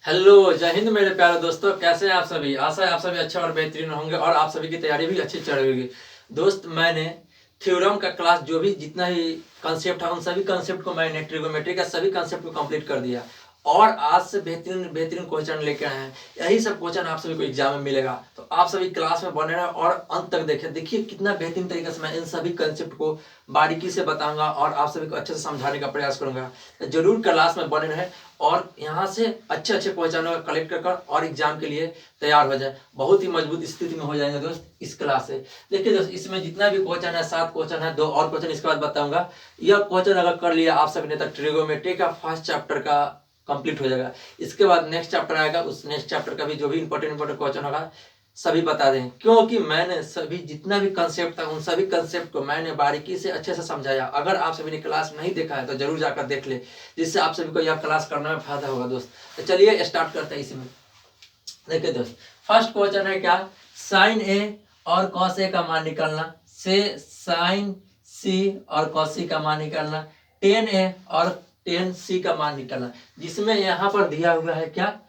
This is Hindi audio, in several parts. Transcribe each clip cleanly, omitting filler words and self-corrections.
हेलो, जय हिंद मेरे प्यारे दोस्तों। कैसे हैं आप सभी? आशा है आप सभी अच्छे और बेहतरीन होंगे और आप सभी की तैयारी भी अच्छी चल रही होगी। दोस्त, मैंने थ्योरम का क्लास जो भी जितना ही कंसेप्ट है उन सभी कंसेप्ट को मैंने ट्रिगोमेट्री का सभी कंसेप्ट को कंप्लीट कर दिया और आज से बेहतरीन बेहतरीन क्वेश्चन लेकर आए हैं। यही सब क्वेश्चन आप सभी को एग्जाम में मिलेगा, तो आप सभी क्लास में बने रहें और अंत तक देखें। देखिए कितना बेहतरीन तरीके से मैं इन सभी कंसेप्ट को बारीकी से बताऊंगा और आप सभी को अच्छे से समझाने का प्रयास करूंगा। तो जरूर क्लास में बने रहें और यहाँ से अच्छे अच्छे क्वेश्चन कलेक्ट कर और एग्जाम के लिए तैयार हो जाए। बहुत ही मजबूत स्थिति में हो जाएंगे दोस्त इस क्लास से। देखिए दोस्त, इसमें जितना भी क्वेश्चन है 7 क्वेश्चन है, 2 और क्वेश्चन इसके बाद बताऊंगा। यह क्वेश्चन अगर कर लिया आप सबने तक ट्रिगोमेट्री का फर्स्ट चैप्टर का कंप्लीट हो जाएगा। इसके बाद नेक्स्ट चैप्टर आएगा, उस नेक्स्ट चैप्टर का भी जो भी इंपॉर्टेंट क्वेश्चन होगा सभी बता दें, क्योंकि मैंने सभी जितना भी कंसेप्ट था उन सभी कंसेप्ट को मैंने बारीकी से अच्छे से समझाया। अगर आप सभी ने क्लास नहीं देखा है तो जरूर जाकर देख ले, जिससे आप सभी को यह क्लास करने में फायदा होगा दोस्त। तो चलिए स्टार्ट करते हैं इसमें। देखिए दोस्त, फर्स्ट क्वेश्चन है क्या, साइन ए और कॉस ए का मान निकालना। से साइन सी और कॉस सी का मान निकालना। टेन ए और टेन सी का मान निकालना। जिसमें यहाँ पर दिया हुआ है क्या,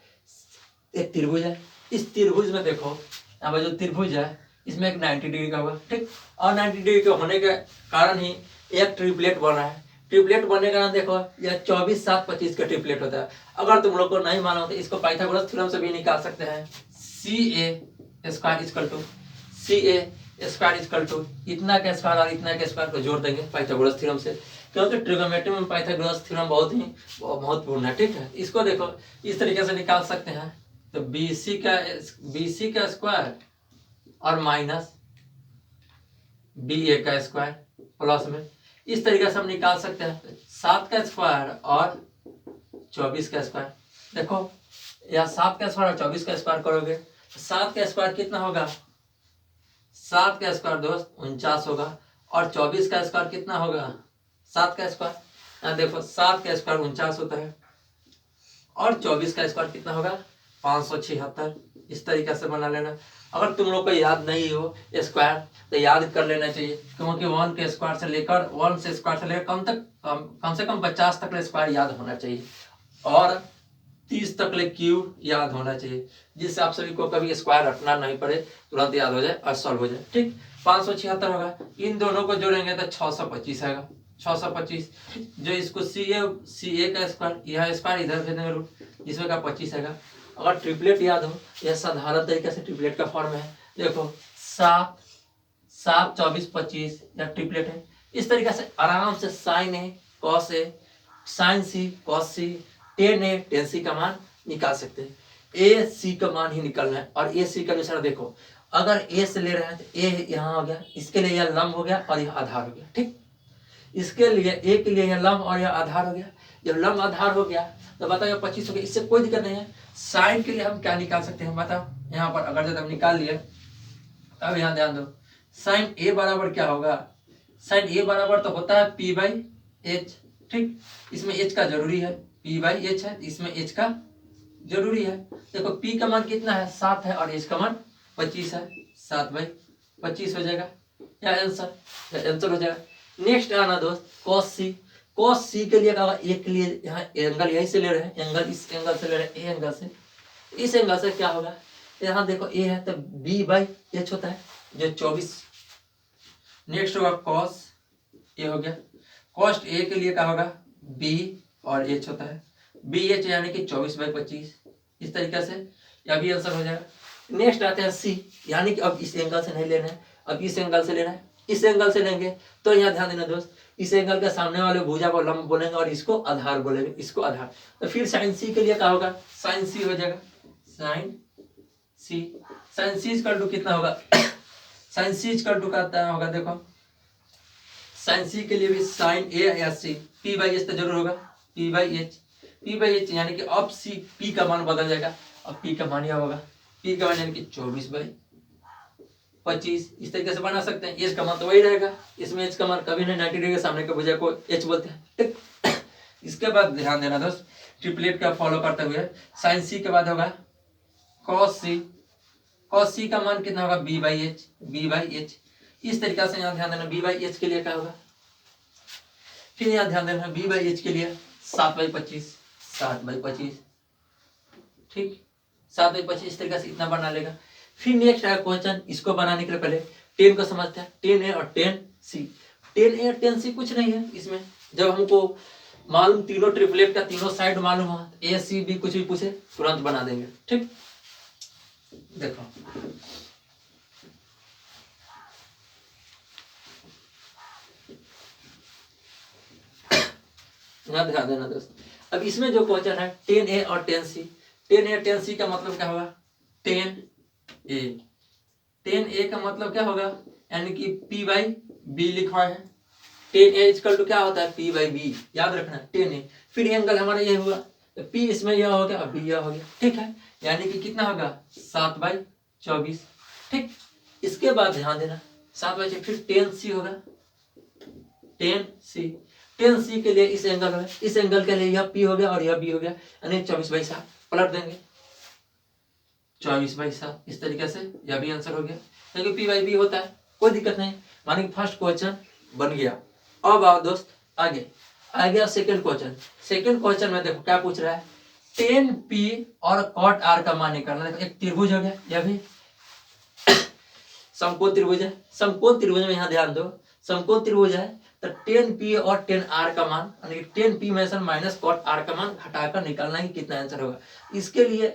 एक त्रिभुज है। इस त्रिभुज में देखो, यहाँ पर जो त्रिभुज है इसमें एक 90 डिग्री का होगा, ठीक। और 90 डिग्री के होने के कारण ही एक ट्रिपलेट बना है। ट्रिपलेट बनने का कारण देखो, यह 24, 7, 25 का ट्रिपलेट होता है। अगर तुम लोग को नहीं मालूम हो तो इसको पाइथागोरस थ्योरम से भी निकाल सकते हैं। C a square equal to c a square equal to इतना के स्क्वायर और इतना के स्क्वायर को जोड़ देंगे पाइथागोरस थ्योरम से, क्योंकि ट्रिगोनोमेट्री में पाइथागोरस थ्योरम बहुत ही महत्वपूर्ण है, ठीक है। इसको देखो इस तरीके से निकाल सकते हैं। तो BC का स्क्वायर और माइनस BA का स्क्वायर प्लस में इस तरीके से हम निकाल सकते हैं। 7 का स्क्वायर और 24 का स्क्वायर। देखो या 7 का स्क्वायर और 24 का स्क्वायर करोगे तो 7 का स्क्वायर कितना होगा, 7 का स्क्वायर दोस्त 49 होगा और 24 का स्क्वायर कितना होगा, 7 का स्क्वायर। यहाँ देखो 7 का स्क्वायर 49 होता है और 24 का स्क्वायर कितना होगा, 576। इस तरीके से बना लेना। अगर तुम लोग को याद नहीं हो स्क्वायर तो याद कर लेना चाहिए, क्योंकि 1 के स्क्वायर से लेकर 1 से स्क्वायर से लेकर कम से कम 50 तक स्क्वायर याद होना चाहिए और 30 तक क्यूब याद होना चाहिए, जिससे आप सभी को कभी स्क्वायर रखना नहीं पड़े, तुरंत याद हो जाए और सॉल्व हो जाए, ठीक। 576 होगा, इन दोनों को जोड़ेंगे तो 625 आएगा। 625 जो इसको सी ए का स्क्वायर, यह स्क्वायर इधर भेज देंगे रूट, जिसमें का 25 आएगा। अगर ट्रिपलेट याद हो, यह साधारण तरीके से ट्रिपलेट का फॉर्म है। देखो 7 7 24 25 यह ट्रिपलेट है। इस तरीके से आराम से sign A cos A, sign C cos C, ten A ten सी का मान निकाल सकते हैं। ए सी का मान ही निकालना है और ए सी का अनुसार देखो, अगर ए से ले रहे हैं तो ए यहाँ हो गया, इसके लिए यह लंब हो गया और यह आधार हो गया, ठीक। इसके लिए ए के लिए यह लंब और यह आधार हो गया। जब लंब आधार हो गया तो बताओ यह 25 हो गया, इससे कोई दिक्कत नहीं है। साइन के लिए हम क्या निकाल सकते हैं बताओ, यहाँ पर अगर जब हम निकाल लिए तब यहाँ ध्यान दो, साइन ए बराबर क्या होगा, साइन ए बराबर तो होता है P/H, ठीक। इसमें H का जरूरी है, P/H है, इसमें H का जरूरी है। देखो P का मान कितना है, 7 है और H का मान 25 है, 7/25 हो जाएगा, या आंसर हो जाएगा। नेक्स्ट आना दोस्त, cos C। cos C के लिए क्या होगा, एक के लिए यहाँ एंगल यहीं से ले रहे हैं, एंगल इस एंगल से ले रहे हैं, ए एंगल से, इस एंगल से क्या होगा, यहाँ देखो ए है तो B/H होता है जो 24। नेक्स्ट होगा cos ए हो गया, cos ए के लिए क्या होगा, B और H होता है, BH यानी कि 24/25। इस तरीके से यह भी आंसर हो जाएगा। नेक्स्ट आते हैं C, यानी कि अब इस एंगल से नहीं लेना है, अब इस एंगल से लेना है। इस एंगल से लेंगे तो यहाँ ध्यान देना दोस्त, इस एंगल के सामने वाले भुजा को लंब बोलेंगे और इसको आधार बोलेंगे, इसको आधार। तो फिर साइन सी के लिए क्या होगा, साइन सी हो जाएगा, साइन सी इक्वल टू कितना होगा, साइन सी इक्वल टू कितना होगा, देखो साइन सी के लिए भी साइन ए या सी, P/H तो जरूर होगा, P/H यानी कि अब सी P का मान बदल जाएगा। अब P का मान यह होगा, P का मान यानी कि 24/25। इस तरीके से बना सकते हैं। H का मान तो वही रहेगा, इसमें H का मान कभी नहीं, 90 डिग्री के सामने के भुजा को H बोलते हैं, ठीक। इसके बाद ध्यान देना दोस्त, ट्रिपलेट का फॉलो करते हुए साइन सी के बाद होगा cos C का मान कितना होगा, B/H। इस तरीके से यहाँ ध्यान देना, B/H के लिए क्या होगा, फिर यहाँ ध्यान देना B/H के लिए 7/25, ठीक, 7 बाई 25 इस तरीके से इतना बना लेगा। फिर नेक्स्ट आया क्वेश्चन, इसको बनाने के लिए पहले 10 को समझते हैं, 10A और 10C। 10A और 10C कुछ नहीं है इसमें, जब हमको मालूम तीनों ट्रिपलेट का तीनों साइड मालूम हो, ए सी बी कुछ भी पूछे तुरंत बना देंगे। ठीक, देखो यहाँ ध्यान देना दोस्त। अब इसमें जो क्वेश्चन है 10A और 10C, 10A और 10C का मतलब क्या होगा, 10A, 10A का मतलब क्या होगा, यानी कि P बाई बी लिखा है। 10A इक्वल टू क्या होता है, P बाई बी, याद रखना 10A। फिर एंगल हमारा ये हुआ, तो P इसमें यह हो गया और B यह हो गया। ठीक है, यानी कि कितना होगा 7 बाई 24। ठीक, इसके बाद ध्यान देना 7 बाई 24, फिर 10C होगा, 10C, 10C के लिए इस एंगल है, इस एंगल के लिए यह P हो गया और यह B हो गया, यानी 24 बाई 7 पलट देंगे, 24 बाई 7, इस तरीके से यह भी आंसर हो गया, क्योंकि P बाई B होता है, कोई दिक्कत नहीं। माने कि फर्स्ट क्वेश्चन बन गया। अब आओ दोस्त आगे, आ गया सेकंड क्वेश्चन। सेकंड क्वेश्चन में देखो क्या पूछ रहा है, 10P और cot R का मान निकालना। देखो एक त्रिभुज हो गया, यह भी समकोण त्रिभुज है। समकोण त्रिभुज में यहाँ ध्यान दो, समकोण त्रिभुज है तो 10P और 10R का मान, यानी 10P में से माइनस cot R का मान घटाकर निकालना है कि कितना आंसर होगा। इसके लिए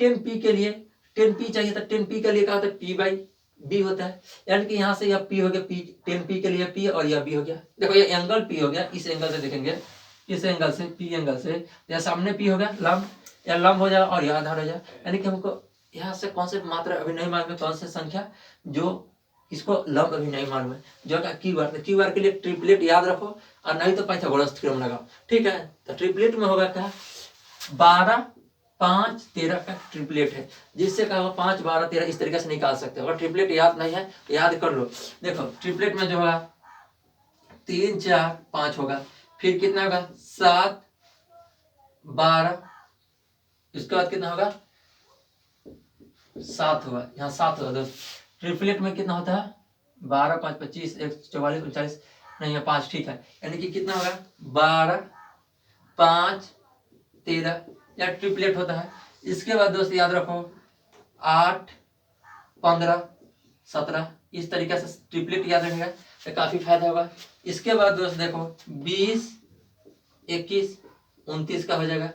10P के लिए 10P चाहिए, तो 10P के लिए क्या होता है, P बाई बी होता है, यानी कि यहाँ से यह P हो गया, P 10P के लिए P और यह B हो गया। देखो ये एंगल P हो गया, इस एंगल से देखेंगे, इस एंगल से P एंगल से, या सामने P हो गया लंब, या लंब हो जाएगा और यह आधार हो जाए, यानी कि हमको यहाँ से कौन से मात्रा अभी नहीं मालूम है, कौन सी संख्या जो इसको लंब अभी नहीं मालूम है, जो क्यू आर के लिए ट्रिपलेट याद रखो, और नहीं तो पाइथागोरस थ्योरम लगाओ। ठीक है, तो ट्रिपलेट में होगा क्या, 12 5 13 का ट्रिपलेट है, जिससे क्या होगा 5 12 13 इस तरीके से निकाल सकते हो। अगर ट्रिपलेट याद नहीं है याद कर लो। देखो ट्रिपलेट में जो होगा 3 4 5 होगा, फिर कितना होगा 7 12, इसके बाद कितना होगा 7 होगा, यहाँ 7 होगा दोस्त। ट्रिपलेट में कितना होता है 12 5 25 1 44 39, नहीं है 5, ठीक है, यानी कि कितना होगा 12 5 13, या ट्रिपलेट होता है। इसके बाद दोस्त याद रखो 8 15 17, इस तरीके से ट्रिपलेट याद रखेगा तो काफी फायदा होगा। इसके बाद दोस्त देखो 20 21 29 का हो जाएगा,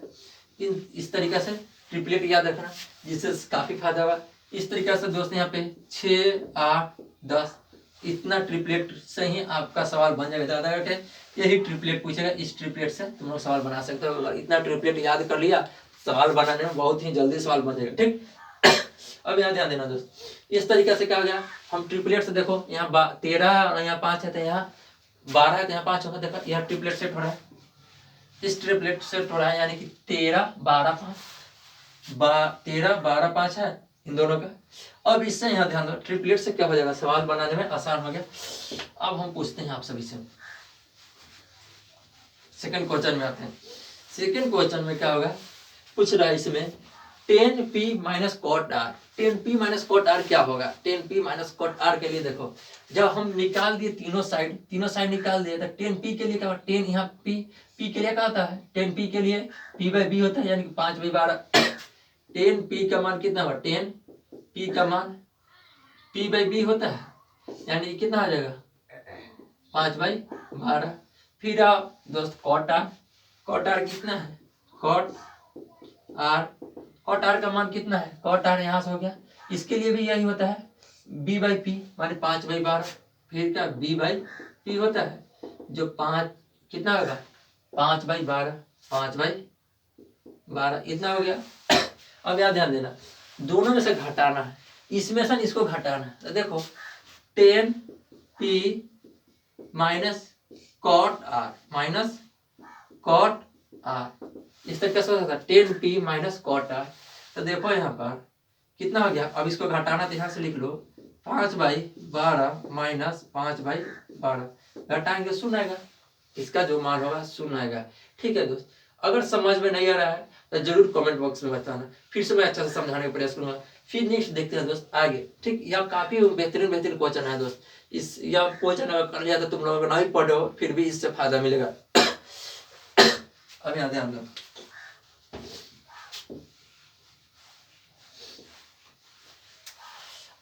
इस तरीके से ट्रिपलेट याद रखना, जिससे काफी फायदा होगा। इस तरीके से दोस्त यहाँ पे 6 8 10 इतना ट्रिपलेट से ही आपका सवाल बन जाएगा। ज्यादा करके यही ट्रिपलेट पूछेगा, इस ट्रिपलेट से तुम लोग सवाल बना सकते हो। अगर इतना ट्रिपलेट याद कर लिया, सवाल बनाने में बहुत ही जल्दी सवाल बन जाएगा। ठीक, अब यहाँ ध्यान देना दोस्त, इस तरीके से क्या हो गया, हम ट्रिपलेट से देखो यहाँ 13 और यहाँ 5 है, तो यहाँ 12 है तो यहाँ 5 होगा। देखो यहाँ ट्रिपलेट सेट हो रहा है, इस ट्रिपलेट सेट हो रहा है, यानी कि 13 12 5 13 12 5 है इन दोनों का। अब इससे यहाँ ध्यान दो, ट्रिपलेट से क्या हो जाएगा, सवाल बनाने में आसान हो गया। अब हम पूछते हैं आप सभी से, सेकंड क्वेश्चन में आते हैं। सेकंड क्वेश्चन में क्या होगा, पूछ रहा है इसमें 10P minus cot r. 10P minus cot r क्या होगा, 10P माइनस कॉट आर के लिए देखो, जब हम निकाल दिए तीनों साइड निकाल दिए, तो 10P के लिए क्या होगा, 10 यहाँ P के लिए क्या होता है, 10P के लिए P बाई B होता है, यानी कि 5 बाई 12। 10P का मान कितना होगा, 10P का मान P बाई B होता है, यानी कि कितना आ जाएगा 5 बाई 12। फिर आप दोस्त कॉट आर कितना है, कॉट आर का मान कितना है, कॉट आर यहाँ से हो गया, इसके लिए भी यही होता है B बाई पी माने 5 बाई 12। फिर क्या B बाई पी होता है, जो 5 कितना होगा 5 बाई 12, 5 बाई 12 इतना हो गया। अब यहाँ ध्यान देना, दोनों में से घटाना है, इसमें से इसको घटाना है। तो देखो 10P माइनस कॉट आर इस तरीके से हो सकता है, 10P माइनस कॉट आर। तो देखो यहाँ पर कितना हो गया, अब इसको घटाना तो यहाँ से लिख लो 5 बाई 12 माइनस 5 बाई 12, घटाएंगे 0 आएगा, इसका जो मान होगा 0 आएगा। ठीक है दोस्त, अगर समझ में नहीं आ रहा है तो जरूर कमेंट बॉक्स में बताना, फिर से मैं अच्छा से समझाने का प्रयास करूंगा। फिर नेक्स्ट देखते हैं दोस्त आगे। ठीक, यह काफी बेहतरीन क्वेश्चन है दोस्त, इस यह क्वेश्चन अगर कर लिया तो तुम लोग नहीं पढ़े हो फिर भी इससे फायदा मिलेगा। अब यहाँ ध्यान दो,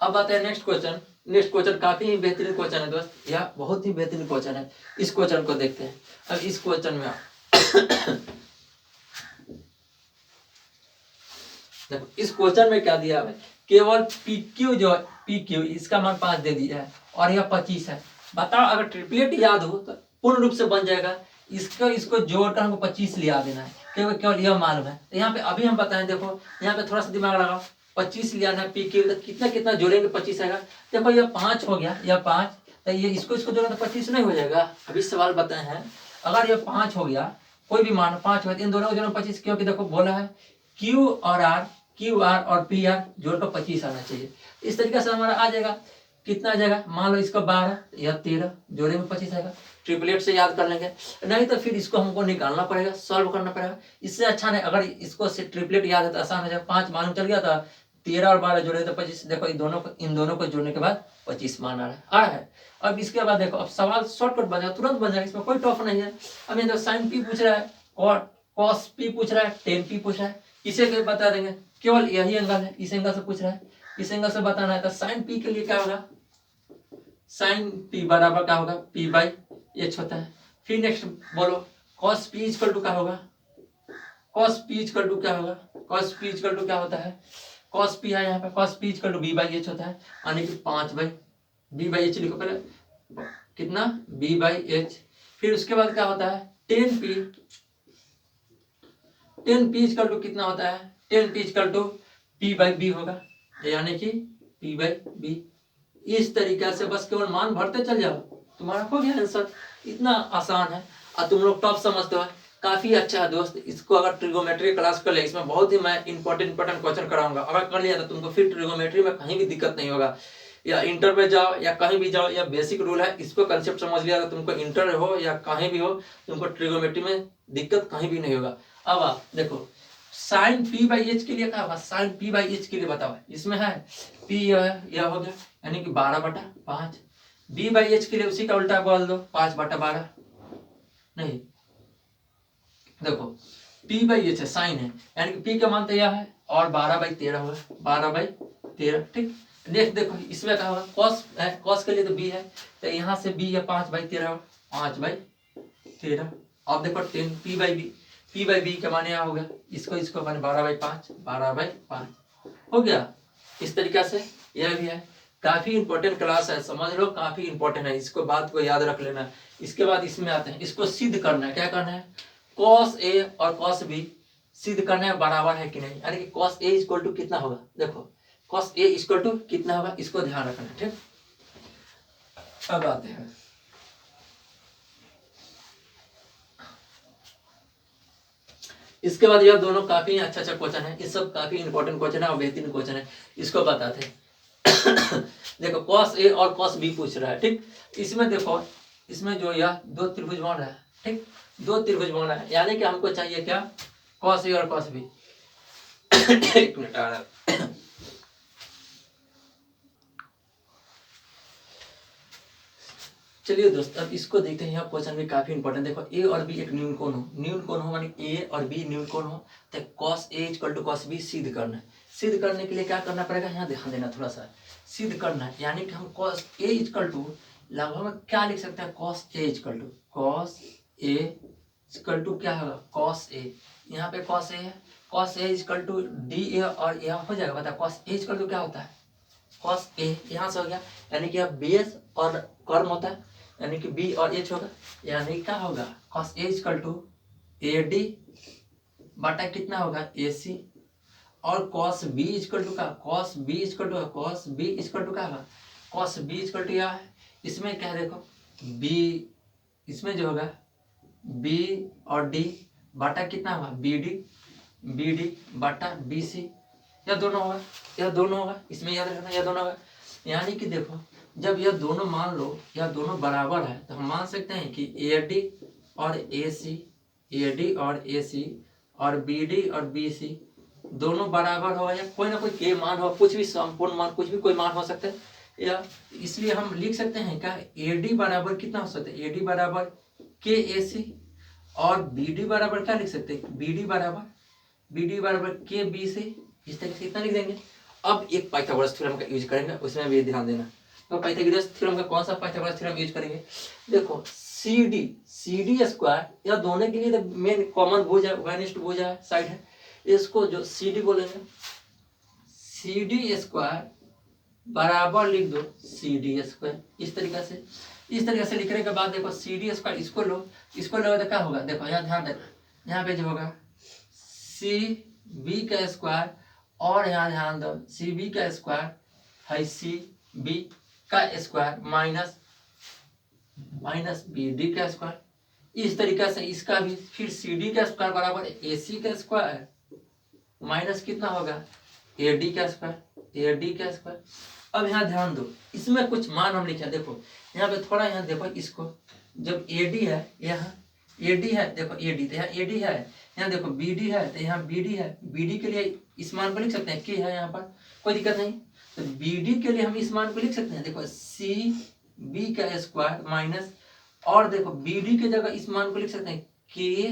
अब आते हैं नेक्स्ट क्वेश्चन। नेक्स्ट क्वेश्चन काफी ही बेहतरीन क्वेश्चन है दोस्त, यह बहुत ही बेहतरीन क्वेश्चन है। इस क्वेश्चन को देखते हैं। अब इस क्वेश्चन में देखो इस क्वेश्चन में क्या दिया है, केवल पी क्यू जो पी क्यू इसका मान 5 दे दिया है और यह 25 है। बताओ अगर ट्रिपलेट याद हो तो पूर्ण रूप से बन जाएगा। इसको जोड़कर हमको 25 लिया देना है, केवल यह मालूम है। तो यहाँ पे अभी हम बताएं, देखो यहाँ पे थोड़ा सा दिमाग लगाओ। 25 लिया है पी क्यू, तो कितना कितना जोड़ेंगे 25 आएगा। देखो यह 5 हो गया, यह 5, तो ये इसको जोड़ेंगे तो 25 नहीं हो जाएगा। अभी सवाल बताए हैं, अगर यह 5 हो गया, कोई भी मान 5 हो, इन दोनों को जोड़ो 25, क्योंकि देखो बोला है क्यू और आर, क्यू आर और पी आर जोड़कर 25 आना चाहिए। इस तरीके से हमारा आ जाएगा। कितना आ जाएगा, मान लो इसको 12 या 13 जोड़े में 25 आएगा। ट्रिपलेट से याद कर लेंगे, नहीं तो फिर इसको हमको निकालना पड़ेगा, सॉल्व करना पड़ेगा। इससे अच्छा नहीं, अगर इसको से ट्रिपलेट याद है तो आसान हो जाएगा। 5 मालूम चल गया था, 13 और 12 जोड़े तो 25। देखो इन दोनों को जोड़ने के बाद 25 मान आ रहा है। अब इसके बाद देखो, अब सवाल शॉर्टकट बन जाएगा, तुरंत बन जाएगा, इसमें कोई टफ नहीं है। अब ये साइन पी पूछ रहा है और कॉस पी पूछ रहा है, टेन पी पूछ रहा है, इसे बता देंगे। केवल यही एंगल है, इस एंगल से पूछ रहा है, इस एंगल से बताना है। तो साइन पी के लिए क्या होगा, साइन पी बराबर क्या होगा, पी बाई एच होता है। फिर नेक्स्ट बोलो, कॉस पी इक्वल टू क्या होगा, कॉस पी इक्वल टू क्या होगा, कॉस पी इक्वल टू क्या होता है, कॉस पी है यहाँ पे, cos P equal to B by H होता है, यानी कि 5 बाई बी बाई एच लिखो पहले, कितना बी बाई एच। फिर उसके बाद क्या होता है, टेन पी इक्वल टू कितना होता है, tan P equal to P by B होगा, यानी कि पी बाई बी। इस तरीके से बस केवल मान भरते चल जाओ, तुम्हारा हो गया आंसर। इतना आसान है और तुम लोग टॉप समझते हो, काफी अच्छा है दोस्त। इसको अगर ट्रिगोमेट्री क्लास कर ले, इसमें बहुत ही मैं इंपॉर्टेंट क्वेश्चन कराऊंगा। अगर कर लिया तो तुमको फिर ट्रिगोमेट्री में कहीं भी दिक्कत नहीं होगा, या इंटर में जाओ या कहीं भी जाओ, या बेसिक रूल है, इसको कंसेप्ट समझ लिया तो तुमको इंटर हो या कहीं भी हो, तुमको ट्रिगोमेट्री में दिक्कत कहीं भी नहीं होगा। अब आप देखो, साइन पी बाई एच के लिए क्या होगा, साइन पी बाई एच के लिए बताओ, इसमें है पी यह हो गया, यानी कि 12/5। बी बाई एच के लिए उसी का उल्टा बोल दो, 5/12। नहीं देखो, पी बाई एच है, साइन है, यानी कि पी का मान तो यह है, और 12/13 होगा, 12/13। ठीक, नेक्स्ट देखो इसमें क्या होगा, कॉस है, कॉस के लिए तो बी है, तो यहाँ से बी है 5/13, 5/13। अब देखो 10 पी बाई बी का माने यहाँ हो गया, इसको माने 12/5, 12/5 हो गया। इस तरीके से यह भी है। काफी इंपॉर्टेंट क्लास है, समझ लो, काफी इंपॉर्टेंट है, इसको बात को याद रख लेना। इसके बाद इसमें आते हैं, इसको सिद्ध करना है। क्या करना है, कॉस ए और कॉस बी सिद्ध करना है बराबर है कि नहीं, यानी कि कॉस ए इक्वल टू कितना होगा। देखो कॉस ए इक्वल टू कितना होगा, इसको ध्यान रखना है। ठीक, अब आते हैं, इसके बाद यह दोनों काफी अच्छा क्वेश्चन है, ये सब काफी इंपॉर्टेंट क्वेश्चन है और बेहतरीन क्वेश्चन है, इसको बताते हैं। देखो कॉस ए और कॉस बी पूछ रहा है। ठीक, इसमें देखो, इसमें जो यह 2 त्रिभुज बन रहा है, ठीक, 2 त्रिभुज बन रहा है, यानी कि हमको चाहिए क्या, कॉस ए और कॉस बी। एक मिनट आ रहा है। चलिए दोस्त, अब इसको देखते हैं। यह क्वेश्चन भी काफी इंपॉर्टेंट। देखो ए और बी एक न्यून कोण हो, न्यून कोण हो माने ए और बी न्यून कोण हो, तो cos A equal to cos B सिद्ध करना है। सिद्ध करने के लिए क्या करना पड़ेगा, यहाँ ध्यान देना थोड़ा सा, सिद्ध करना है, यानी कि हम कॉस ए इक्वल टू लगभग में क्या लिख सकते हैं, कॉस ए इक्वल टू क्या होगा, कॉस ए। यहाँ पे कॉस ए है, cos A equal to D A, और यह हो जाएगा, बता कॉस ए इक्वल टू क्या होता है, कॉस ए, यहाँ से हो गया, यानी कि अब बेस और कर्म होता है, यानी कि बी और एच होगा, यानी क्या होगा, cos A equal to A D बटा कितना होगा, ए सी, और कॉस बी इक्वल टू का, cos B equal to, cos B equal to क्या होगा, कॉस बी इक्वल टू यह है, इसमें क्या है, देखो बी, इसमें जो होगा बी और डी बटा कितना होगा, बी डी बटा बी सी, यह दोनों होगा, यह दोनों होगा, इसमें याद रखना यह दोनों होगा। यानी कि देखो, जब यह दोनों मान लो, यह दोनों बराबर है, तो हम मान सकते हैं कि ए डी और ए सी, ए डी और ए सी और बी डी और बी सी दोनों बराबर हो, या कोई ना कोई के मान हो, कुछ भी संपूर्ण मान, कुछ भी कोई मान हो सकता है, या इसलिए हम लिख सकते हैं क्या, ए डी बराबर कितना हो सकता है, ए डी बराबर के ए सी, और बी डी बराबर क्या लिख सकते हैं, बी डी बराबर के बी सी, इस तरीके से इतना लिख देंगे। अब एक पाइथागोरस थ्योरम का यूज करेंगे, उसमें भी ध्यान देना। तो पाइथागोरस थ्योरम का कौन सा पाइथागोरस थ्योरम यूज करेंगे? देखो सी डी स्क्वायर, या दोनों के लिए मेन कॉमन भुज है, वेनिस्ट भुज है, साइड है, इसको जो सी डी बोलेंगे, सी डी स्क्वायर बराबर लिख दो सी डी स्क्वायर। इस तरीके से लिखने के बाद देखो सी डी स्क्वायर इसको लो, इसको लो तो क्या होगा? देखो यहाँ ध्यान देना, यहाँ पे जो होगा सी बी का स्क्वायर, और यहाँ ध्यान दो सी बी का स्क्वायर है सी बी का स्क्वायर माइनस बी डी का स्क्वायर। इस तरीके से इसका भी फिर सी डी का स्क्वायर बराबर ए सी का स्क्वायर माइनस कितना होगा? ए डी का स्क्वायर। अब यहाँ ध्यान दो, इसमें कुछ मान हम लिखे, देखो यहाँ पे थोड़ा, यहाँ देखो इसको, जब ए डी है, यहाँ ए डी है, देखो ए डी, तो यहाँ ए डी है, यहाँ देखो बी डी है, तो यहाँ बी डी है। बी डी के लिए इस मान को लिख सकते हैं, के है यहाँ पर, कोई दिक्कत नहीं। तो बी डी के लिए हम इस मान को लिख सकते हैं, देखो सी बी का स्क्वायर माइनस, और देखो बी डी की जगह इस मान को लिख सकते हैं के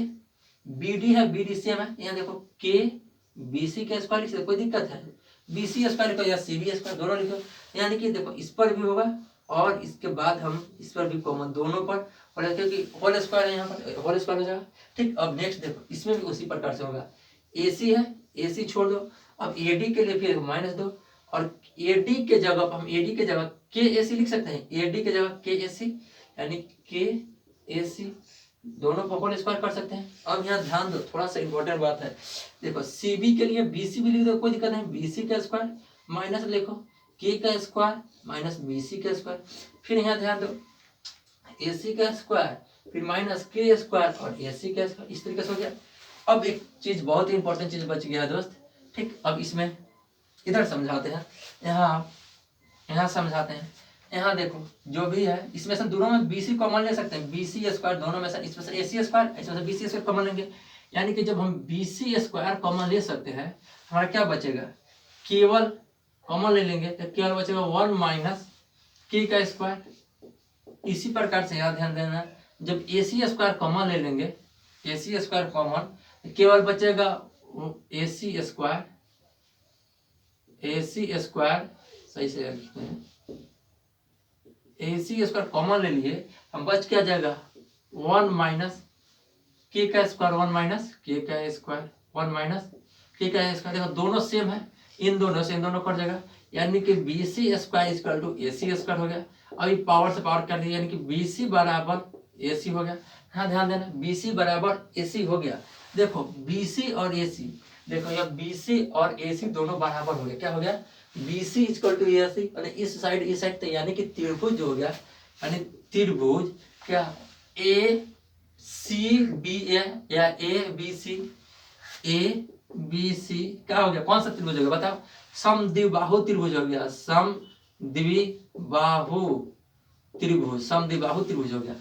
बी डी है, बी डी सेम है, यहाँ देखो के बी सी का स्क्वायर लिख सकते, कोई दिक्कत है? बी सी स्क्वायर लिखो या सी बी स्क्वायर, दोनों लिखो। यानी कि देखो इस पर भी होगा और इसके बाद हम इस पर भी कॉमन, दोनों पर, और क्योंकि होल स्क्वायर है यहाँ पर, होल स्क्वायर हो जाएगा। ठीक, अब नेक्स्ट देखो इसमें भी उसी प्रकार से होगा, ए सी है, ए सी छोड़ दो, अब ए डी के लिए फिर माइनस दो, और ए डी के जगह हम ए डी के जगह के ए सी लिख सकते हैं, ए डी के जगह के ए सी, यानी के ए सी, दोनों को होल स्क्वायर कर सकते हैं। अब यहाँ ध्यान दो, थोड़ा सा इंपॉर्टेंट बात है, देखो सी बी के लिए बी सी भी लिख दो, कोई दिक्कत नहीं, बी सी का स्क्वायर माइनस लिखो के का स्क्वायर माइनस बी सी का स्क्वायर, फिर यहाँ ध्यान दो ए सी का स्क्वायर, फिर माइनस के स्क्वायर और ए सी का स्क्वायर, इस तरीके से हो गया। अब एक चीज, बहुत ही इंपॉर्टेंट चीज बच गया है दोस्त। ठीक, अब इसमें इधर समझाते हैं, यहाँ समझाते हैं। यहाँ देखो जो भी है, इसमें से दोनों में बी सी कॉमन ले सकते हैं, बी सी स्क्वायर दोनों में से, इसमें से ए सी स्क्वायर, इसमें से बी सी स्क्वायर कॉमन लेंगे। यानी कि जब हम बी सी स्क्वायर कॉमन ले सकते हैं, हमारा क्या बचेगा? केवल कॉमन ले लेंगे तो केवल बचेगा 1 माइनस के का स्क्वायर। इसी प्रकार से यहाँ ध्यान देना, जब ए सी स्क्वायर कॉमन ले लेंगे, ए सी स्क्वायर कॉमन, केवल बचेगा ए सी स्क्वायर, सही से लिखते हैं, ए सी स्क्वायर कॉमन ले लिए, हम बच क्या जाएगा? 1 माइनस के का स्क्वायर, 1 माइनस के का स्क्वायर, 1 माइनस के का स्क्वायर। देखो दोनों सेम है, इन दोनों से इन दोनों कट जाएगा, यानी कि B C square equal to A C square हो गया। अभी पावर से पावर कर दिया, यानी कि बी सी बराबर ए सी हो गया। हाँ ध्यान देना, बी सी बराबर ए सी हो गया। देखो बी सी और ए सी, देखो यहाँ बी सी और ए सी दोनों बराबर हो गया, क्या हो गया? B C equal to A सी, इस साइड, यानी कि त्रिभुज हो गया, यानी त्रिभुज क्या? ए सी बी ए या ए बी सी क्या हो गया? कौन सा त्रिभुज हो गया बताओ? समद्विबाहु त्रिभुज हो गया, समद्विबाहु त्रिभुज हो गया,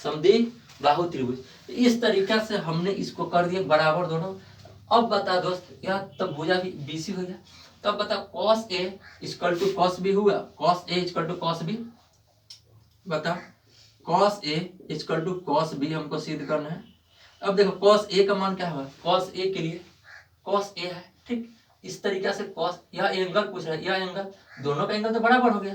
समद्विबाहु त्रिभुज। इस तरीका से हमने इसको कर दिया बराबर दोनों। अब बता दोस्त, यह तब भुजा भी बीसी हो गया, तब बता cos A equal to cos B हुआ, cos A equal to cos B, बता cos A equal to cos B हमको सिद्ध करना है। अब देखो cos A का मान क्या होगा? cos A के लिए cos A है, ठीक, इस तरीके से cos, यह एंगल पूछ रहा है, यह एंगल, दोनों का एंगल तो बराबर हो गया,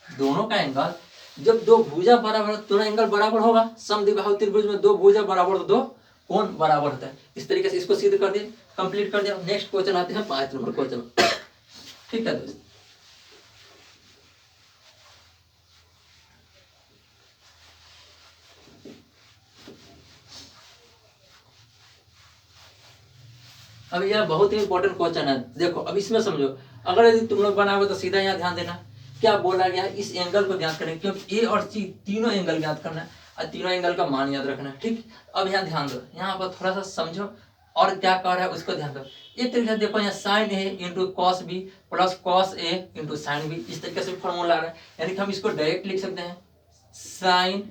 दोनों का एंगल, जब दो भुजा बराबर, दोनों एंगल बराबर होगा, समद्विबाहु त्रिभुज में दो भुजा बराबर तो दो कोण बराबर होता है। इस तरीके से इसको सिद्ध कर दिया, कंप्लीट कर दिया। नेक्स्ट क्वेश्चन आते हैं 5 नंबर क्वेश्चन। ठीक है दोस्त, अब यह बहुत ही इंपॉर्टेंट क्वेश्चन है। देखो अब इसमें समझो, अगर यदि तुम लोग बनाओगे तो सीधा यहाँ ध्यान देना, क्या बोला गया है? इस एंगल को ज्ञात करें, क्योंकि ए और सी तीनों एंगल ज्ञात करना है और तीनों एंगल का मान याद रखना है। ठीक, अब यहाँ ध्यान दो, यहाँ पर थोड़ा सा समझो और क्या कर रहा है उसको ध्यान दो। एक तरीके से देखो, यहाँ sine a into cos b plus cos a into sine b, इस तरीके से फॉर्मूला आ रहा है, यानी कि हम इसको डायरेक्ट लिख सकते हैं, साइन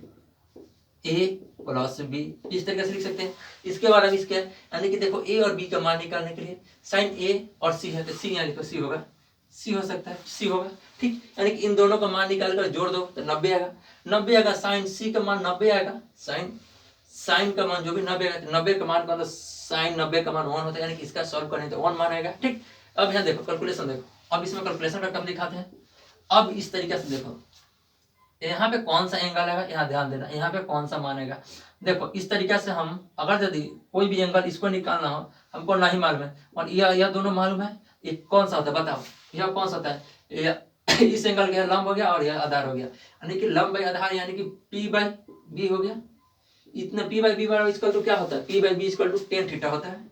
ए प्लस बी, इस तरीके से लिख सकते हैं। इसके बाद अब इसके, यानी कि देखो ए और बी का मान निकालने के लिए साइन ए और सी है तो सी यहाँ लिखो, सी होगा, सी हो सकता है, सी होगा। ठीक, यानी कि इन दोनों का मान निकाल कर जोड़ दो तो 90 आएगा, 90 आएगा, साइन सी का मान 90 आएगा, साइन का मान जो भी 90 आएगा, 90 का मान का साइन 90 का मान 1 होता है, यानी कि इसका सॉल्व करें तो 1 मान आएगा। ठीक, अब यहाँ देखो कैलकुलेशन देखो, अब इसमें कैलकुलेशन का टर्म दिखाते हैं। अब इस तरीके से देखो, यहाँ पे कौन सा एंगल है, यहाँ ध्यान देना, यहाँ पे कौन सा मानेगा। देखो इस तरीके से हम अगर यदि कोई भी एंगल इसको निकालना हो, हमको नहीं मालूम है और यह दोनों मालूम है, ये कौन सा होता है बताओ, यह कौन सा होता है, इस एंगल के लंब हो गया और यह आधार हो गया, यानी कि लंब बाई आधार यानी कि पी बाई बी हो गया। इतना पी बाई बी बराबर इक्वल टू क्या होता है, P by B equal to tan theta होता है,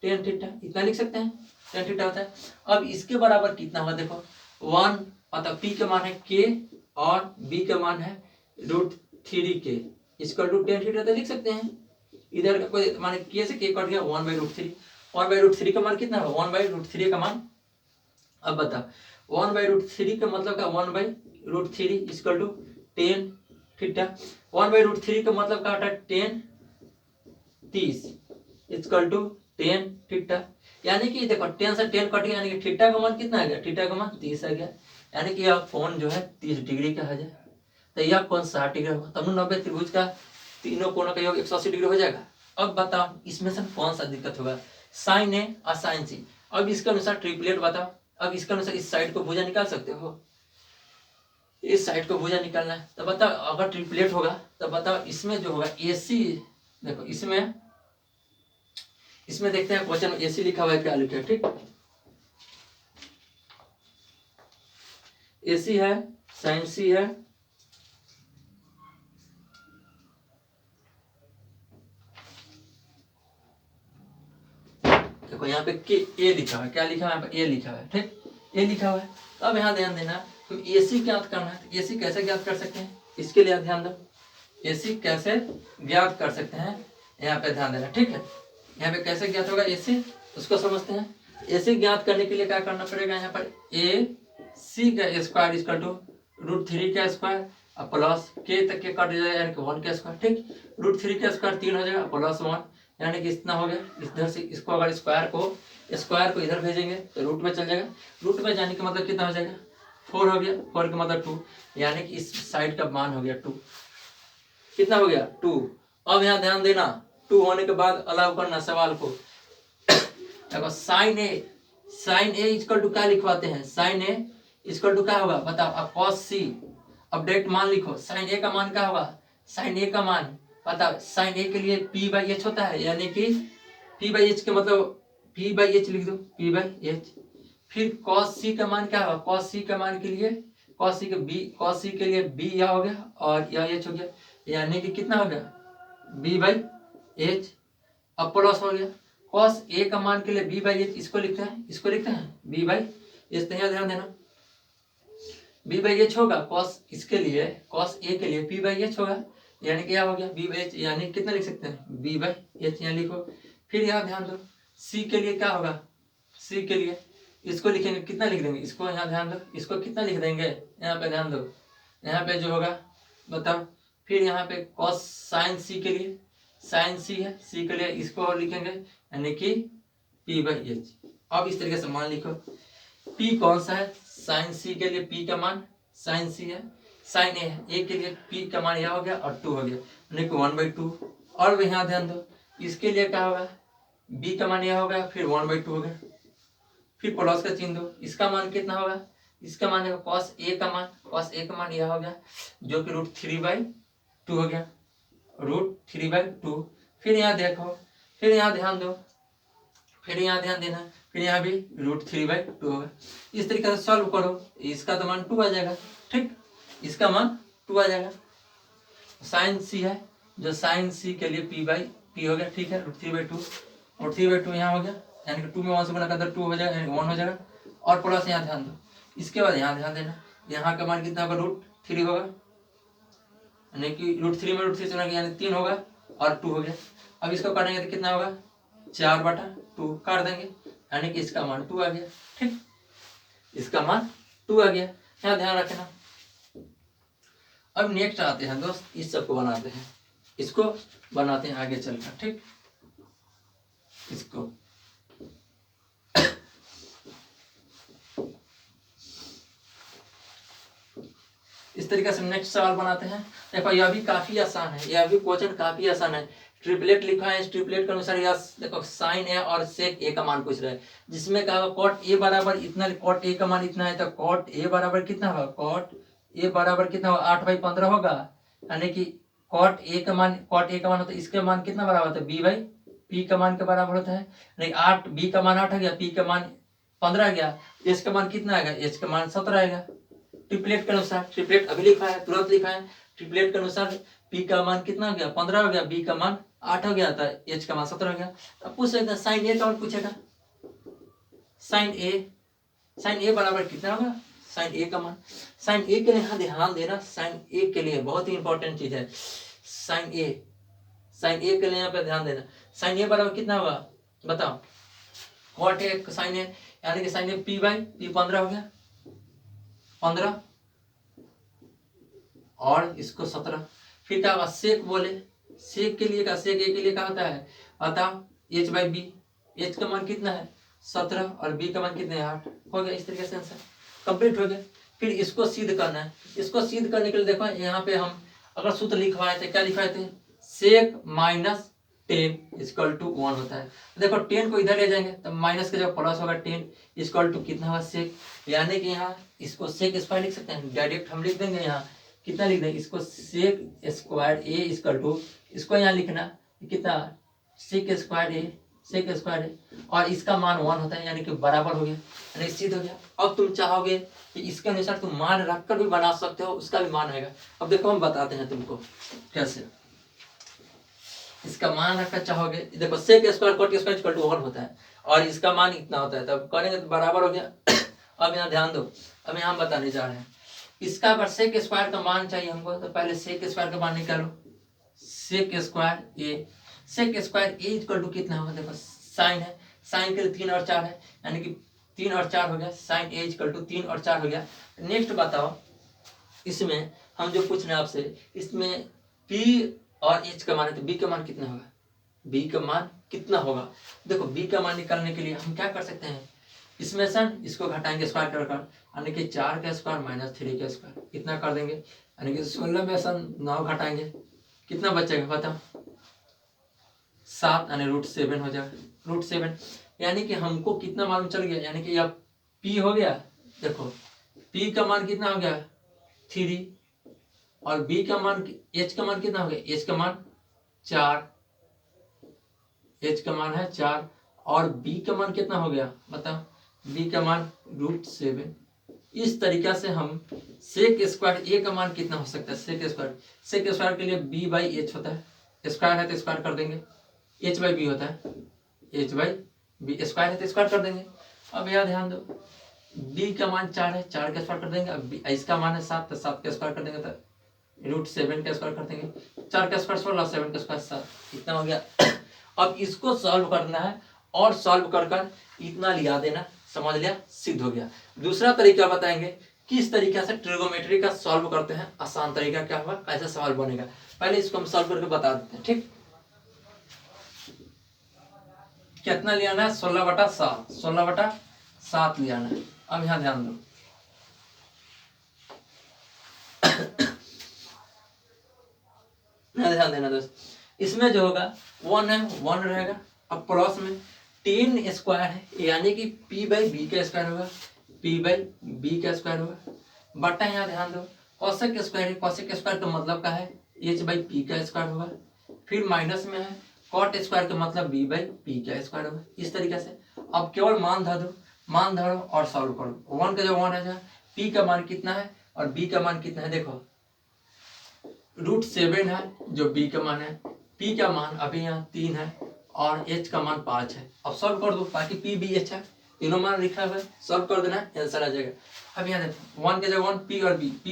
टेन थीटा इतना लिख सकते हैं, टेन थीटा होता है। अब इसके बराबर कितना होगा, देखो 1 मतलब पी का मान है के और बी का मान है √3 के इक्वल टू टेन थीटा, तो लिख सकते हैं। इधर का कोई मान के से के कट गया, 1/√3, 1/√3 का मान कितना होगा, 1/√3 का मान। अब बताओ 1/√3 का मतलब क्या, 1/√3 इक्वल टू टेन थीटा, 1/√3 का मतलब क्या होता है 10 30 इक्वल टू टेन थीटा, यानी कि देखो 10 से 10 कट गया, यानी कि थीटा का मान कितना आ गया, थीटा का मान 30 आ गया, यानी कि यह कोण जो है 30 डिग्री का है जाए, तो यह कोण 60 डिग्री होगा, तब 90 त्रिभुज का तीनों कोणों का योग 180 डिग्री हो जाएगा। अब बताओ इसमें से कौन सा दिक्कत होगा, साइन ए और साइन सी। अब इसके अनुसार ट्रिपलेट बताओ, अब इसके अनुसार इस साइड को भुजा निकाल सकते हो, इस साइड को भुजा निकालना है, तो बताओ अगर ट्रिपलेट होगा तो बताओ इसमें जो होगा AC, देखो इसमें देखते हैं क्वेश्चन में AC लिखा हुआ है क्या लिखा है, ठीक AC है, साइन सी है, देखो यहाँ पे के ए लिखा हुआ है, क्या लिखा हुआ है यहाँ पे ए लिखा हुआ है, ठीक ए लिखा हुआ है। तो अब यहाँ ध्यान देना, तो AC ज्ञात करना है, तो AC कैसे ज्ञात कर सकते हैं, इसके लिए ध्यान दो, AC कैसे ज्ञात कर सकते हैं, यहाँ पे ध्यान देना, ठीक है। यहाँ पे कैसे ज्ञात होगा AC, उसको समझते हैं। AC ज्ञात करने के लिए क्या करना पड़ेगा, यहाँ पर AC का स्क्वायर इक्वल टू √3 का स्क्वायर और प्लस के तक के कट जाएगा, यानी कि 1 का स्क्वायर, ठीक। √3 का स्क्वायर 3 हो जाएगा प्लस 1, यानी कि इतना हो गया। इधर से इसको अगर स्क्वायर को इधर भेजेंगे तो रूट में चल जाएगा, रूट में जाने का मतलब कितना हो जाएगा, 4 हो गया, 4 का मतलब 2, यानी कि इस साइड का मान हो गया 2, कितना हो गया 2। अब यहाँ ध्यान देना, 2 होने के बाद अलाउ करना सवाल को, देखो साइन ए इक्वल टू क्या लिखवाते हैं, साइन ए इक्वल टू क्या होगा बताओ, अब कॉस सी, अब डायरेक्ट मान लिखो, साइन ए का मान क्या होगा, साइन ए का मान बताओ, साइन ए के लिए p/h होता है, यानी कि p/h के मतलब p/h लिख दो, p/h। फिर cos c का मान क्या होगा, cos c का मान के लिए cos c के लिए b यह हो गया और यह h हो गया, यानी कि कितना हो गया b/h। अब प्लस हो गया cos a का मान के लिए b/h, इसको लिखते हैं b/h, तो यहाँ ध्यान देना b/h होगा, cos इसके लिए cos a के लिए p/h होगा, यानी कि क्या हो गया b/h, यानी कितना लिख सकते हैं b/h, यहाँ लिखो। फिर यहाँ ध्यान दो c के लिए क्या होगा, c के लिए इसको लिखेंगे, कितना लिख देंगे, इसको यहाँ ध्यान दो, इसको कितना लिख देंगे, यहाँ पे ध्यान दो, यहाँ पे जो होगा बताओ। फिर यहाँ पे cos साइन c के लिए, साइन c है, c के लिए इसको लिखेंगे, यानी कि p/h। अब इस तरीके से मान लिखो, p कौन सा है, साइन c के लिए p का मान साइन c है, साइन a के लिए p का मान यह हो गया और 2 हो गया, यानी कि 1/2। और यहाँ ध्यान दो इसके लिए क्या होगा, b का मान यह हो गया, फिर 1/2 हो गया, फिर प्लस का चिन्ह दो, इसका मान कितना होगा, इसका मान है cos a का मान यह हो गया, जो कि √3/2 हो गया, √3/2। फिर यहाँ देखो, फिर यहाँ ध्यान दो, फिर यहाँ ध्यान देना, फिर यहाँ भी √3/2 होगा। इस तरीके से सॉल्व करो, इसका तो मान 2 आ जाएगा, ठीक, इसका मान 2 आ जाएगा। साइन सी है, जो साइन सी के लिए p/p हो गया, ठीक है, √3/2 यहाँ हो गया, यानी कि 2 में 1 से गुणा कर 2 हो जाएगा, यानी 1 हो जाएगा। और प्लस यहाँ ध्यान दो, इसके बाद यहाँ ध्यान देना, यहाँ का मान कितना होगा, √3 होगा, यानी कि √3 में √3 से यानी 3 होगा और 2 हो गया। अब इसको काटेंगे तो कितना होगा, 4/2 काट देंगे, यानी कि इसका मान 2 आ गया, ठीक, इसका मान 2 आ गया, यहाँ ध्यान रखना। अब नेक्स्ट आते हैं दोस्त, इस सबको बनाते हैं, इसको बनाते हैं आगे चलकर, ठीक, इसको इस तरीके से नेक्स्ट सवाल बनाते हैं। देखो यह भी काफी आसान है, यह भी क्वेश्चन काफी आसान है, ट्रिपलेट लिखा है, इस ट्रिपलेट के अनुसार यह देखो साइन ए और सेक ए का मान पूछ रहा है, जिसमें कहा कॉट ए बराबर इतना, कॉट ए का मान इतना है, तो कॉट ए बराबर कितना होगा, कॉट ए बराबर कितना होगा 8/15 होगा, यानी कि कॉट ए का मान होता है, इसके मान कितना बराबर होता है बी बाई पी का मान के बराबर होता है, नहीं 8, बी का मान 8 आ गया, पी का मान 15 आ गया, एच का मान कितना आएगा, एच का मान 17 आएगा। ट्रिपलेट के अनुसार, ट्रिपलेट अभी लिखा है, तुरंत लिखा है, ट्रिपलेट के अनुसार पी का मान कितना हो गया 15 हो गया, बी का मान 8 हो गया था, एच का मान 17 हो गया। अब पूछ सकते हैं साइन ए का मान पूछेगा, साइन ए बराबर कितना होगा, साइन ए का मान, साइन ए के लिए यहाँ ध्यान देना, साइन ए के लिए बहुत ही इंपॉर्टेंट चीज है, साइन ए के लिए यहाँ पे ध्यान देना, साइन ए बराबर कितना होगा बताओ, कॉट ए साइन ए, यानी कि sine A P by P 15 हो गया, 15 और इसको 17, फिर क्या होगा सेक बोले, सेक के लिए का, सेक ए के लिए क्या होता है बताओ, एच बाई बी, एच का मान कितना है 17 और बी का मान कितना है 8, हो गया। इस तरीके से आंसर कंप्लीट हो गया। फिर इसको सिद्ध करना है, इसको सिद्ध करने के लिए देखो यहाँ पे हम अगर सूत्र लिखवाए थे, क्या लिखवाए थे, सेक माइनस 10 इक्वल टू 1 होता है। देखो 10 को इधर ले जाएंगे तो माइनस के जब प्लस होगा 10 इक्वल टू कितना होगा सेक, यानी कि यहाँ इसको सेक स्क्वायर लिख सकते हैं, डायरेक्ट हम लिख देंगे यहाँ कितना लिख देंगे, इसको sec square A equal to, इसको यहाँ लिखना कितना सेक स्क्वायर ए, सेक स्क्वायर ए, और इसका मान 1 होता है, यानी कि बराबर हो गया, यानी सिद्ध हो गया। अब तुम चाहोगे कि इसके अनुसार तुम मान रखकर भी बना सकते हो, उसका भी मान आएगा। अब देखो हम बताते हैं तुमको कैसे इसका मान रखना चाहोगे, देखो sec square cot square equal to 1 होता है और इसका मान इतना होता है, तब करेंगे तो बराबर हो गया। अब यहाँ ध्यान दो, अब यहाँ हम बताने जा रहे हैं, इसका अगर सेक स्क्वायर का मान चाहिए हमको तो पहले सेक स्क्वायर का मान निकालो, sec square A, sec square A equal to कितना होगा, देखो साइन है, साइन के लिए 3 और 4 है, यानी कि 3 और 4 हो गया, साइन ए इक्वल टू 3 और 4 हो गया। नेक्स्ट बताओ, इसमें हम जो पूछ रहे हैं आपसे, इसमें पी और एच का मान है तो बी का मान कितना होगा, बी का मान कितना होगा। देखो बी का मान निकालने के लिए हम क्या कर सकते हैं, इसमें सन इसको घटाएंगे स्क्वायर कर, यानी कि 4 का स्क्वायर माइनस 3 का स्क्वायर कितना कर देंगे, यानी कि 16 में सन 9 घटाएंगे कितना बचेगा बताओ 7, यानी √7 हो जाएगा, √7, यानी कि हमको कितना मालूम चल गया, यानी कि अब पी हो गया, देखो पी का मान कितना हो गया 3 और बी का मान एच का मान कितना हो गया, एच का मान 4, एच का मान है 4 और बी का मान कितना हो गया बताओ, बी का मान √7। इस तरीका से हम सेक स्क्वायर ए का मान कितना हो सकता है, सेक स्क्वायर के लिए बी बाई एच होता है, स्क्वायर है तो स्क्वायर कर देंगे, एच बाई बी होता है, एच बाई बी, स्क्वायर है तो स्क्वायर कर देंगे। अब यहाँ ध्यान दो, बी का मान 4 है, 4 का स्क्वायर कर देंगे, अब इसका मान है 7 तो 7 का स्क्वायर कर देंगे, तो √7 का स्क्वायर कर देंगे, 4 का स्क्वायर 16, 7 का स्क्वायर 7, इतना हो गया। अब इसको सॉल्व करना है और सॉल्व कर इतना लिया देना, समझ लिया, सिद्ध हो गया। दूसरा तरीका बताएंगे किस तरीके से ट्रिगोमेट्री का सॉल्व करते हैं, आसान तरीका क्या होगा, कैसे सवाल बनेगा, पहले इसको हम सॉल्व करके बता देते हैं। ठीक, कितना लिया है 16/7, 16/7 लिया है। अब यहाँ ध्यान दो, ध्यान देना दोस्त, इसमें जो होगा 1 है 1 रहेगा, अब प्लस में 10 स्क्वायर है, यानी कि पी बाई बी का स्क्वायर होगा, पी बाई बी का स्क्वायर होगा, बटा यहाँ ध्यान दो कॉसेक स्क्वायर है, कॉसेक स्क्वायर का मतलब क्या है, एच बाई पी का स्क्वायर होगा, फिर माइनस में है कॉट स्क्वायर का मतलब बी बाई पी का स्क्वायर होगा। इस तरीके से अब केवल मान धर दो, मान धरो और सॉल्व करो। 1 का जो 1 है, पी का मान कितना है और बी का मान कितना है, देखो √7 है जो बी का मान है, पी का मान अभी यहाँ 3 है और एच का मान 5 है। अब सॉल्व कर दो ताकि पी बी एच है, तीनों मान लिखा हुआ है, सॉल्व कर देना आंसर आ जाएगा। अब यहाँ देखो 1 के जगह 1, पी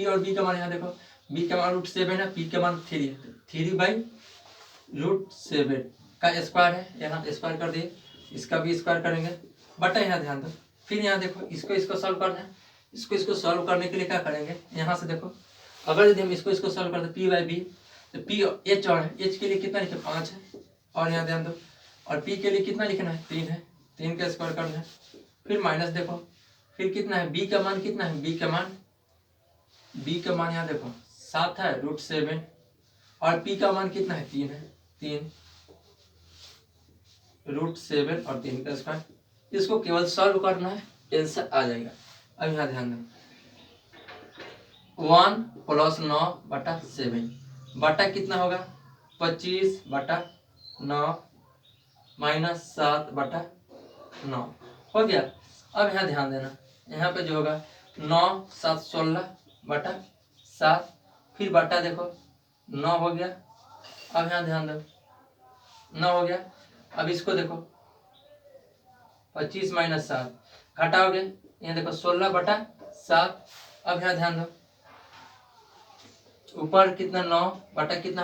और बी का मान यहाँ देखो, बी का मान √7 है, पी का मान 3 है, 3/√7 का स्क्वायर है, यहाँ स्क्वायर कर दिए, इसका भी स्क्वायर करेंगे, बटा यहाँ ध्यान दो, फिर यहाँ देखो इसको सॉल्व करना है, इसको सॉल्व करने के लिए क्या करेंगे, यहाँ से देखो अगर यदि हम इसको सॉल्व करते पी बाई बी तो पी एच और है, एच के लिए कितना लिखे 5 है, और यहाँ ध्यान दो और पी के लिए कितना लिखना है 3 है, 3 का स्क्वायर करना है, फिर माइनस देखो फिर कितना है, बी का मान कितना है, बी का मान यहाँ देखो 7 है √7 और पी का मान कितना है 3 है, 3 √7 और 3 का स्क्वायर। इसको केवल सॉल्व करना है, आंसर आ जाएगा। अब यहाँ ध्यान दें, 1 + 9/7 बटा कितना होगा 25/9 -7/9 हो गया। अब यहाँ ध्यान देना, यहाँ पे जो होगा 9 7 16/7, फिर बटा देखो 9 हो गया। अब यहाँ ध्यान दो 9 हो गया। अब इसको देखो 25 - 7 घटाओगे, यहाँ देखो 16/7। अब यहाँ ध्यान दो ऊपर कितना 9 बटा कितना